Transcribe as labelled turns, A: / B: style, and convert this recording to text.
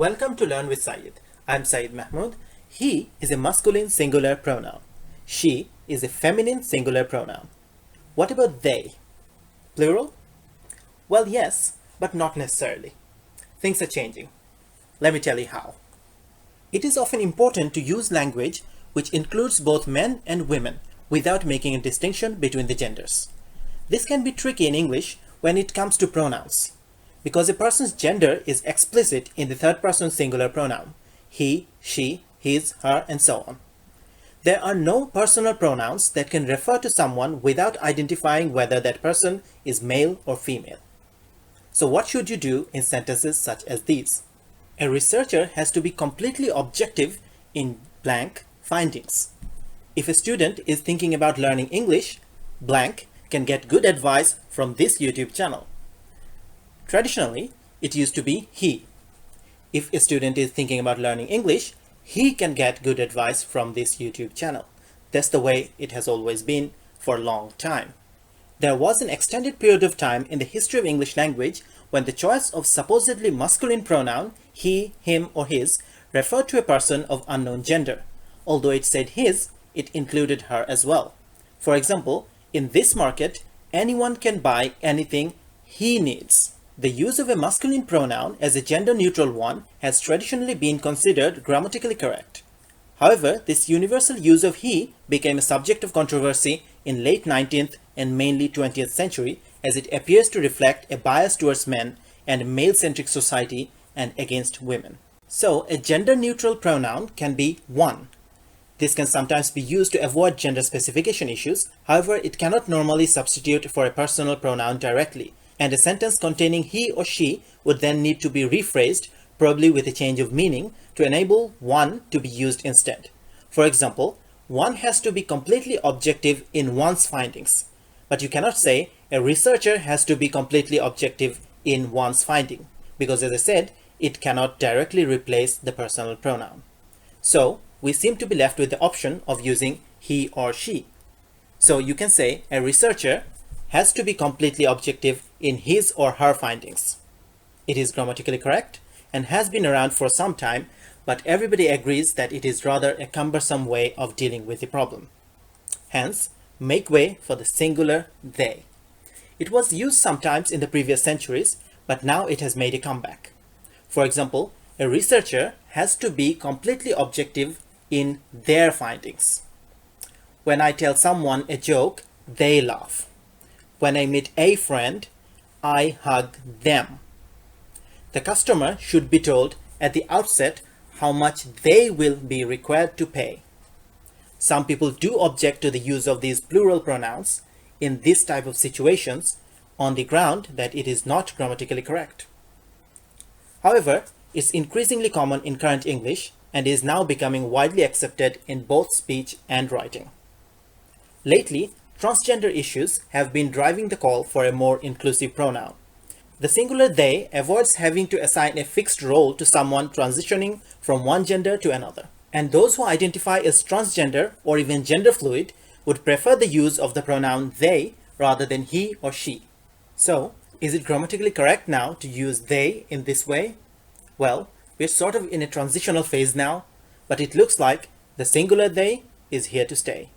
A: Welcome to Learn with Syed. I'm Syed Mahmood. He is a masculine singular pronoun. She is a feminine singular pronoun. What about they? Plural? Well, yes, but not necessarily. Things are changing. Let me tell you how. It is often important to use language which includes both men and women without making a distinction between the genders. This can be tricky in English when it comes to pronouns, because a person's gender is explicit in the third person singular pronoun, he, she, his, her, and so on. There are no personal pronouns that can refer to someone without identifying whether that person is male or female. So what should you do in sentences such as these? A researcher has to be completely objective in blank findings. If a student is thinking about learning English, blank can get good advice from this YouTube channel. Traditionally, it used to be he. If a student is thinking about learning English, he can get good advice from this YouTube channel. That's the way it has always been for a long time. There was an extended period of time in the history of English language when the choice of supposedly masculine pronoun, he, him, or his, referred to a person of unknown gender. Although it said his, it included her as well. For example, in this market, anyone can buy anything he needs. The use of a masculine pronoun as a gender-neutral one has traditionally been considered grammatically correct. However, this universal use of he became a subject of controversy in late 19th and mainly 20th century, as it appears to reflect a bias towards men and a male-centric society and against women. So, a gender-neutral pronoun can be one. This can sometimes be used to avoid gender specification issues. However, it cannot normally substitute for a personal pronoun directly, and a sentence containing he or she would then need to be rephrased, probably with a change of meaning, to enable one to be used instead. For example, one has to be completely objective in one's findings, but you cannot say a researcher has to be completely objective in one's finding, because as I said, it cannot directly replace the personal pronoun. So, we seem to be left with the option of using he or she. So you can say a researcher has to be completely objective in his or her findings. It is grammatically correct and has been around for some time, but everybody agrees that it is rather a cumbersome way of dealing with the problem. Hence, make way for the singular they. It was used sometimes in the previous centuries, but now it has made a comeback. For example, a researcher has to be completely objective in their findings. When I tell someone a joke, they laugh. When I meet a friend, I hug them. The customer should be told at the outset how much they will be required to pay. Some people do object to the use of these plural pronouns in this type of situations on the ground that it is not grammatically correct. However, it's increasingly common in current English and is now becoming widely accepted in both speech and writing. Lately, transgender issues have been driving the call for a more inclusive pronoun. The singular they avoids having to assign a fixed role to someone transitioning from one gender to another. And those who identify as transgender or even gender fluid would prefer the use of the pronoun they rather than he or she. So, is it grammatically correct now to use they in this way? Well, we're sort of in a transitional phase now, but it looks like the singular they is here to stay.